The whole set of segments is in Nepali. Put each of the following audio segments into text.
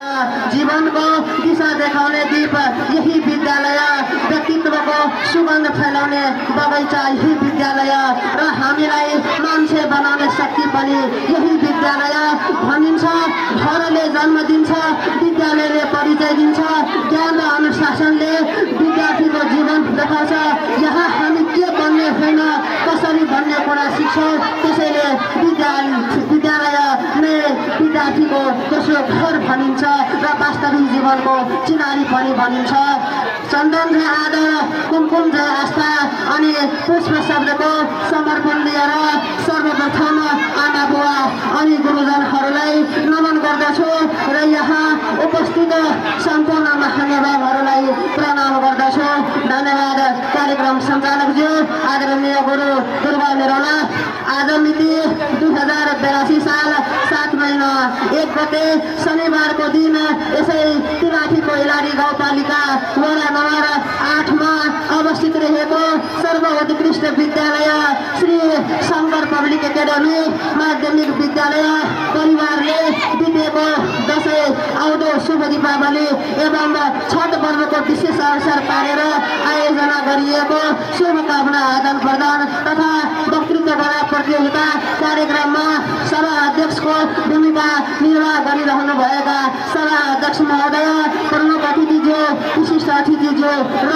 जीवन को दिशा देखाउने दीप यही विद्यालय, व्यक्तित्व को सुगन्ध फैलाउने बगैँचा यही विद्यालय र हामीलाई मान्छे बनाउने शक्ति पनि यही विद्यालय। भनिन्छ घरले जन्म दिन्छ, विद्यालयले परिचय दिन्छ, ज्ञान र अनुशासनले विद्यार्थीको जीवन देखाउँछ। यहाँ हामी के बन्ने होइन कसरी बन्ने कुरा सिक्छौँ। त्यसैले विद्यालय नै विद्यार्थीको दोस्रो घर भनिन्छ र वास्तविक जीवनको चिनारी पनि भनिन्छ। चन्दन जय आदर, कुमकुम जय आस्था अनि पुष्प शब्दको समर्पण लिएर सर्वप्रथम आमा बुवा अनि गुरुजनहरूलाई नमन गर्दछु र यहाँ उपस्थित सम्पूर्ण महानुभावहरूलाई प्रणाम गर्दछु। धन्यवाद। कार्यक्रम सञ्चालकज्यू आदरणीय गुरु दुर्गा निरौला। आज मिति 2082 साल 7 महिना 1 गते शनिबारको दिन यसै तिलाठीको इलारी गाउँपालिका वडा नम्बर 8 मा अवस्थित रहेको सर्वोत्कृष्ट विद्यालय श्री शङ्कर पब्लिक एकाडेमी माध्यमिक विद्यालय परिवारले बितेको दशैं आउँदो शुभ दीपावली एवं छठ पर्वको विशेष अवसर पारेर आयोजना गरिएको शुभकामना आदान प्रदान तथा वक्तृत्व कला प्रतियोगिता कार्यक्रममा सभा अध्यक्षको भूमिका निर्वाह गरिरहनु भएका सभा अध्यक्ष महोदय, प्रमुख अतिथिज्यू, विशिष्ट अतिथिज्यू र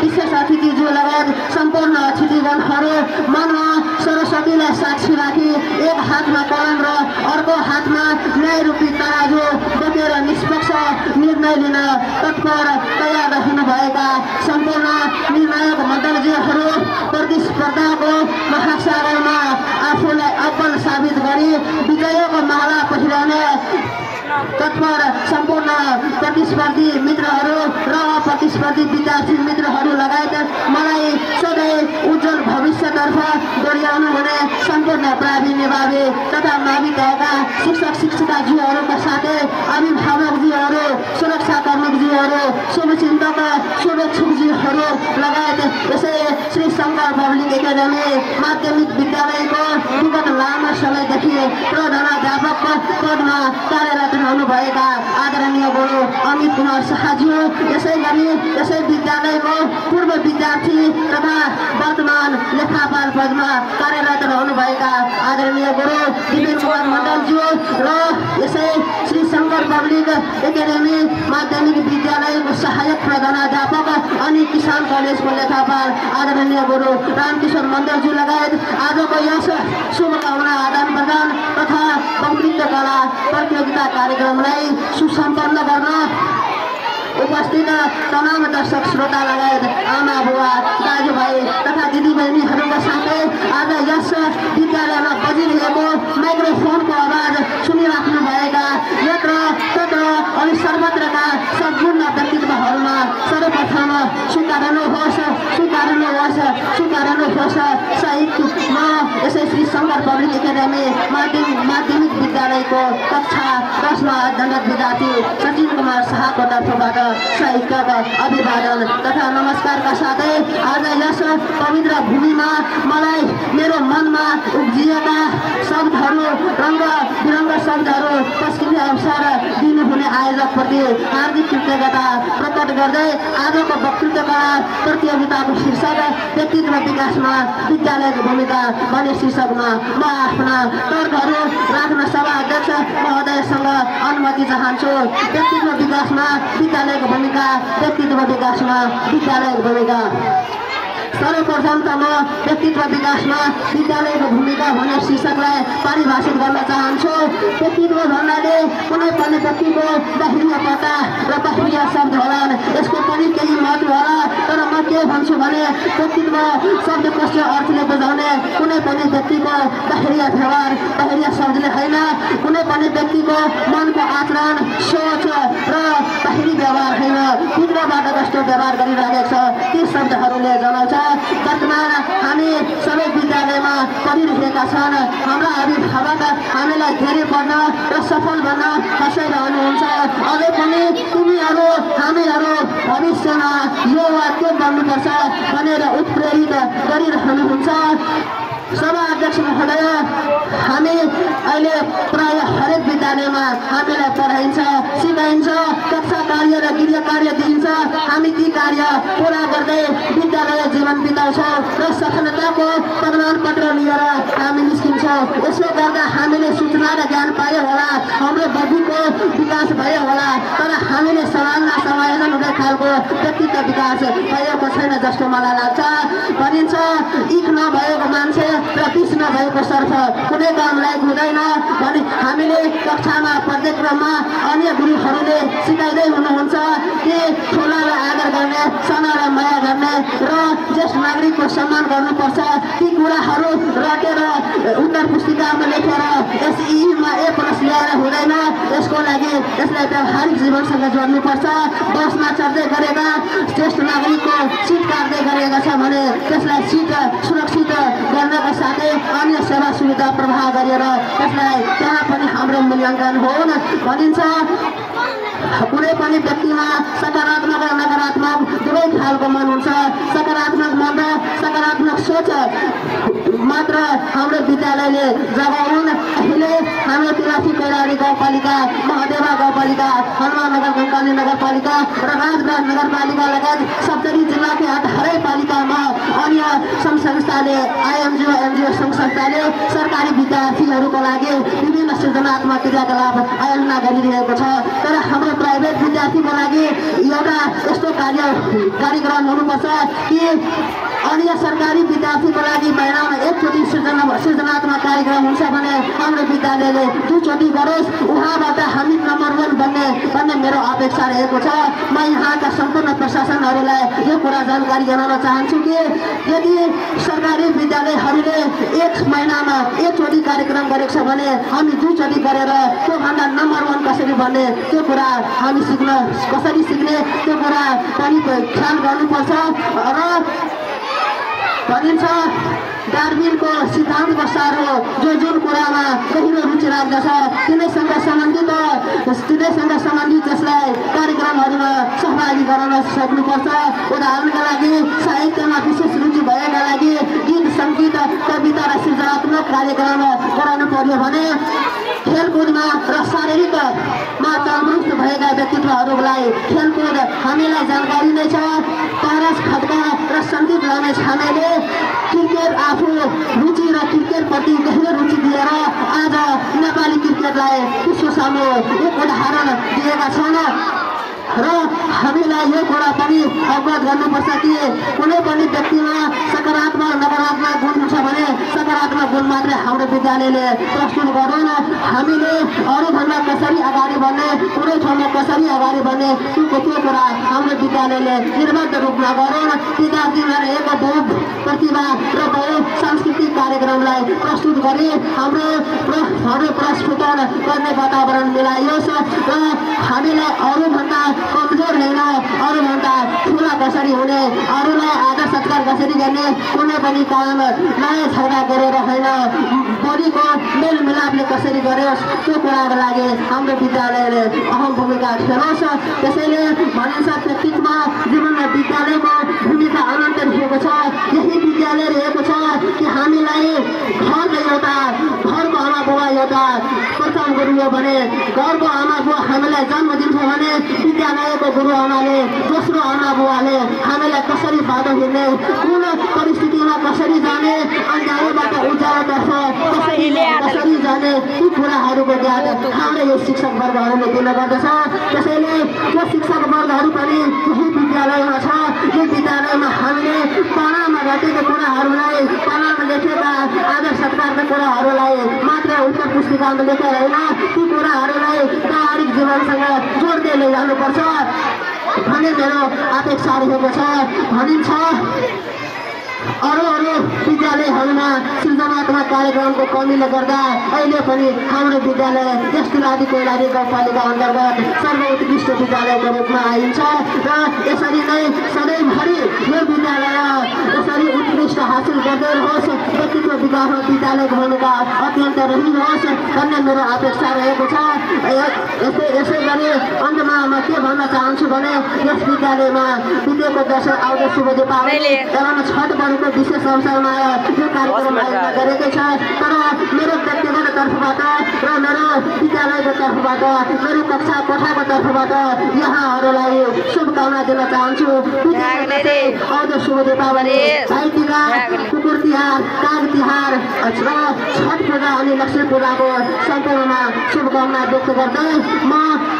विशेष अतिथिज्यू लगायत सम्पूर्ण अतिथिगणहरू मनमा सरस्वतीलाई साक्षी राखी एक हातमा कलम र अर्को हातमा न्यायरूपी तराजु बोकेर निष्पक्ष निर्णय लिन तत्पर तयार रहनुभएका सम्पूर्ण निर्णायक मण्डलज्यूहरू प्रतिस्पर्धाको महासागरमा आफूलाई अब्बल साबित गरी विजयको माला पहिराउने तत्पर सम्पूर्ण प्रतिस्पर्धी मित्रहरू र प्रतिस्पर्धी विद्यार्थी मित्रहरू लगायत मलाई सधैँ उज्जवल भविष्यतर्फ डोर्याउनु हुने सम्पूर्ण प्राविण्यभावी तथा माविकाका शिक्षक शिक्षिकाज्यूहरूका साथै अभिभावकज्यूहरू, सुरक्षाकर्मीज्यूहरू, शुभचिन्तक शुभेच्छुकज्यूहरू लगायत यसै श्री शङ्कर पब्लिक एकाडेमी माध्यमिक विद्यालयको विगत लामो समयदेखि प्रधानाध्यापक पदमा कार्यरत रहनुभएका आदरणीय गुरु अमित कुमार शाहज्यू, यसै गरी यसै विद्यालयको पूर्व विद्यार्थी तथा वर्तमान लेखापाल पदमा कार्यरत रहनुभएका आदरणीय गुरु विपिन कुमार मण्डलज्यू र यसै श्री शङ्कर पब्लिक एकाडेमी माध्यमिक विद्यालयको सहायक प्रधानाध्यापक अनि किसान कलेजको लेखापाल आदरणीय गुरु रामकिशोर मण्डलज्यू लगायत आजको यस शुभकामना आदान प्रदान तथा वक्तृत्व कला प्रतियोगिता कार्यक्रमलाई सुसम्पन्न गर्न उपस्थित तमाम दर्शक श्रोता लगायत आमा बुवा दाजुभाइ तथा दिदीबहिनीहरूका साथै आज यस विद्यालयमा बजिरहेको माइक्रोफोनको आवाज सुनिराख्नु भएका यत्र तत्र अनि सर्वत्रका सम्पूर्ण व्यक्तित्वहरूमा सर्वप्रथम स्वीकार्नुहोस् सहित म यसै श्री शङ्कर पब्लिक एकाडेमी माध्यमिक विद्यालयको कक्षा 10 मा अध्ययनरत विद्यार्थी सचिन कुमार शाहको तर्फबाट साहित्यको अभिवादन तथा नमस्कारका साथै आज यस पवित्र भूमिमा मलाई मेरो मनमा उब्जिएका शब्दहरू रङ्ग बिरङ्ग शब्दहरू पस्किने अवसर दिनुहुने आयोजकप्रति हार्दिक कृतज्ञता प्रकट गर्दै आजको वक्तृत्व कला प्रतियोगिताको शीर्षक व्यक्तित्व विकासमा विद्यालयको भूमिका भन्ने शीर्षकमा म आफ्ना तर्कहरू राख्न सभा अध्यक्ष महोदयसँग अनुमति चाहन्छु। व्यक्तित्व विकासमा विद्यालयको भूमिका, व्यक्तित्व विकासमा विद्यालयको भूमिका। सर्वप्रथम त म व्यक्तित्व विकासमा विद्यालयको भूमिका भन्ने शीर्षकलाई परिभाषित गर्न चाहन्छु। व्यक्तित्व भन्नाले कुनै पनि व्यक्तिको बाहिरिया पता र बाहिरिया शब्द होलान्, यसको पनि केही महत्त्व होला। तर म के भन्छु भने व्यक्तित्व शब्दकोशको अर्थले बुझाउने कुनै पनि व्यक्तिको बाहिरिया व्यवहार बाहिरिया शब्दले होइन, कुनै पनि व्यक्तिको मनको आचरण सोच र बाहिरी व्यवहार होइन, भित्रबाट कस्तो व्यवहार गरिरहेको छ ती शब्दहरूले जनाउँछ। वर्तमान हामी सबै विद्यालयमा पढिरहेका छन्। हाम्रा अभिभावक हामीलाई धेरै पढ्न र सफल बन्न खसाइरहनुहुन्छ। अझै पनि तिमीहरू हामीहरू भविष्यमा यो वा त्यो बन्नुपर्छ भनेर उत्प्रेरित गरिरहनुहुन्छ। सभा अध्यक्ष महोदय, हामी अहिले प्राय हरेक विद्यालयमा हामीलाई पढाइन्छ, सिकाइन्छ। केन्द्रीय कार्य दिइन्छ हामी ती कार्य पूरा गर्दै विद्यालय जीवन बिताउँछौँ र सफलताको प्रमाणपत्र लिएर हामी निस्किन्छौँ। यसो गर्दा हामीले सूचना र ज्ञान पायो होला, हाम्रो बुद्धिको विकास भयो होला, तर हामीले समायोजन हुने खालको व्यक्तित्व विकास भएको छैन जस्तो मलाई लाग्छ। भनिन्छ इख नभएको मान्छे र पिस नभएको सर्फ कुनै कामलाई हुँदैन भने हामीले कक्षामा पाठ्यक्रममा अन्य गुरुहरूले सिकाइँदै हुनुहुन्छ कि ठुलालाई आदर गर्ने, सानालाई माया गर्ने र ज्येष्ठ नागरिकको सम्मान गर्नुपर्छ। ती कुराहरू रटेर उत्तर पुस्तिकामा लेखेर एसईमा A+ ल्याएर हुँदैन। यसको लागि यसलाई व्यावहारिक जीवनसँग जोड्नुपर्छ। बसमा चढ्दै गरेका ज्येष्ठ नागरिकको सिट काट्दै गरेका छ भने त्यसलाई सिट सुरक्षित गर्नका साथै अन्य सेवा सुविधा प्रवाह गरेर त्यसलाई त्यहाँ पनि हाम्रो मूल्याङ्कन हो भनिन्छ। कुनै पनि व्यक्तिमा सकारात्मक र नकारात्मक दुवै खालको मन हुन्छ। सकारात्मक मन र सकारात्मक सोच मात्र हाम्रो विद्यालयले जगाउन अहिले हाम्रो तिलासी कैलाली गाउँपालिका, महादेवा गाउँपालिका, हनुमान नगर कंकाली नगरपालिका र राजगढ नगरपालिका लगायत 70 जिल्लाकै 18 पालिकामा अन्य सङ्घ संस्थाले आइएमजिओ एनजिओ सङ्घ संस्थाले सरकारी विद्यार्थीहरूको लागि विभिन्न सृजनात्मक क्रियाकलाप आयोजना गरिरहेको छ। तर हाम्रो प्राइभेट विद्यार्थीको लागि एउटा यस्तो कार्यक्रम हुनुपर्छ कि अन्य सरकारी विद्यार्थीको लागि महिनामा एकचोटि सृजनात्मक कार्यक्रम हुन्छ भने हाम्रो विद्यालयले 2 चोटि गरोस्। उहाँबाट हामी नम्बर 1 बन्ने मेरो अपेक्षा रहेको छ। म यहाँका सम्पूर्ण प्रशासनहरूलाई यो कुरा जानकारी गराउन चाहन्छु कि यदि सरकारी विद्यालयहरूले 1 महिनामा एकचोटि कार्यक्रम गरेको छ भने हामी 2 चोटि गरेर त्योभन्दा नम्बर 1 कसरी बन्ने त्यो कुरा हामी कसरी सिक्ने त्यो कुरा पनि ख्याल गर्नुपर्छ। र भनिन्छ डार्विनको सिद्धान्तको सार हो जुन कुरामा गहिरो रुचि राख्दछ तिनैसँग सम्बन्धित त्यसलाई कार्यक्रमहरूमा सहभागी गराउन सक्नुपर्छ। उदाहरणका लागि साहित्यमा विशेष रुचि भएका लागि गीत सङ्गीत कविता र सृजनात्मक कार्यक्रम गराउनु पर्यो भने खेलकुदमा र शारीरिकमा तन्दुरुस्त भएका व्यक्तित्वहरूलाई खेलकुद हामीलाई जानकारी नै छ। पारस खड्का र सन्दीप रमेश हामीले क्रिकेट आफू रुचि र क्रिकेटप्रति गहिरो रुचि दिएर आज नेपाली क्रिकेटलाई विश्व सामु एक उदाहरण दिएका छन्। र हामीलाई यो कुरा पनि अवगत गर्नुपर्छ कि कुनै पनि व्यक्तिमा सकारात्मक नकारात्मक गुण हुन्छ भने सकारात्मक गुण मात्रै हाम्रो विद्यालयले प्रस्तुत गरौँ। हामीले अरूभन्दा कसरी अगाडि बढ्ने, कुनै ठाउँमा कसरी अगाडि बढ्ने त्यो कुरा हाम्रो विद्यालयले निर्बद्ध रूपमा गरौँ। विद्यार्थीमा रहेको बहु प्रतिभा र बहु सांस्कृतिक कार्यक्रमलाई प्रस्तुत गरी हाम्रो प्रस्फुटन गर्ने वातावरण मिलाइयोस् र हामीलाई अरूभन्दा कमजोर होइन, अरूभन्दा ठुला कसरी हुने, अरूलाई आदर सत्कार कसरी गर्ने, कुनै पनि काम नयाँ झगडा गरेर होइन बढीको मेलमिलापले कसरी गरोस् त्यो कुराको लागि हाम्रो विद्यालयले अहम भूमिका खेलोस्। त्यसैले भनिन्छ व्यक्तित्व जीवनमा विद्यालयको भूमिका अनन्त रहेको छ। यही विद्यालय रहेको छ कि हामीलाई घरको आमा बुवा एउटा प्रथम गुरु हो भने घरको आमा बुवा हामीलाई जन्म दिन्छ भने विद्यालयको गुरु आमाले दोस्रो आमा बुवाले हामीलाई कसरी बाटो हिँड्ने, कुन परिस्थितिमा कसरी जाने, अन्धारोबाट उज्यालोतर्फ कसरी जाने यी कुराहरूको ज्ञान हाम्रो यो शिक्षक वर्गहरूले दिने गर्दछ। त्यसैले यो शिक्षक वर्गहरू पनि यही विद्यालयमा छ। यो विद्यालयमा हामीले पानामा रटेका कुराहरूलाई, पानामा लेखेका आदर सत्कारका कुराहरूलाई मात्र उत्तर पुस्तिकामा लेखेर होइन ती कुराहरूलाई व्यावहारिक जीवनसँग जोड्दै लैजानुपर्छ भन्ने मेरो अपेक्षा रहेको छ। भनिन्छ अरू विद्यालयहरूमा सृजनात्मक कार्यक्रमको कमीले गर्दा अहिले पनि हाम्रो विद्यालय त्यसलादी कैलाली गाउँपालिका अन्तर्गत सर्वोत्कृष्ट विद्यालयको रूपमा आइन्छ र यसरी नै सधैँभरि यो विद्यालय यसरी उत्कृष्ट हासिल गर्दै रहोस्, व्यक्तित्व विकासमा विद्यालयको भूमिका अत्यन्त रहिरहोस् भन्ने मेरो अपेक्षा रहेको छ। यसै गरी अन्तमा म के भन्न चाहन्छु भने यस विद्यालयमा बितेको दशैं आउँदो शुभ दीपावली एवं छठ पर्वको विशेष अवसरमा यो कार्यक्रम आयोजना गरेकै छ। तर मेरो व्यक्तिगत तर्फबाट र मेरो विद्यालयको तर्फबाट मेरो कक्षा कोठाको तर्फबाट यहाँहरूलाई शुभकामना दिन चाहन्छु। आउँदो शुभ दीपावली, भाइ तिहार, कुकुर तिहार, काग तिहार र छठ पूजा अनि लक्ष्मी पूजाको सम्पूर्णमा शुभकामना व्यक्त गर्दै म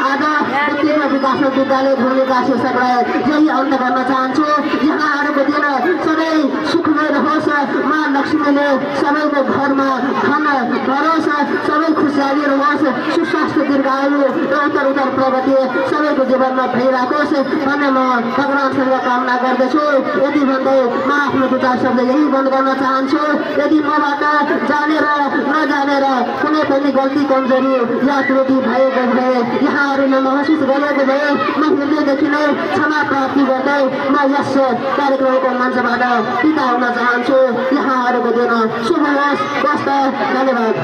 आज व्यक्तिगत विकास विद्यालय भूमिका शीर्षकलाई यही अन्त गर्न चाहन्छु। यहाँहरूको दिन सधैँ सुखमय रहोस्, माँ लक्ष्मीले सबैको घरमा धन भरोस्, सबै खुसियाली रहोस्, सुस्वास्थ्य दीर्घायु र उत्तर प्रगति सबैको जीवनमा भइराखोस् भन्ने म भगवानसँग कामना गर्दछु। यति भन्दै म आफ्नो विचार शब्द यही बन्द गर्न चाहन्छु। यदि मबाट जानेर नजानेर कुनै पनि गल्ती कमजोरी या त्रुटि भएको भए यहाँहरूले महसुस गरेको भए म हृदयदेखि नै क्षमा प्राप्ति गर्दै म यस कार्यक्रमको मञ्चबाट बिदा हुन चाहन्छु। यहाँहरूको दिन शुभ होस्। धन्यवाद।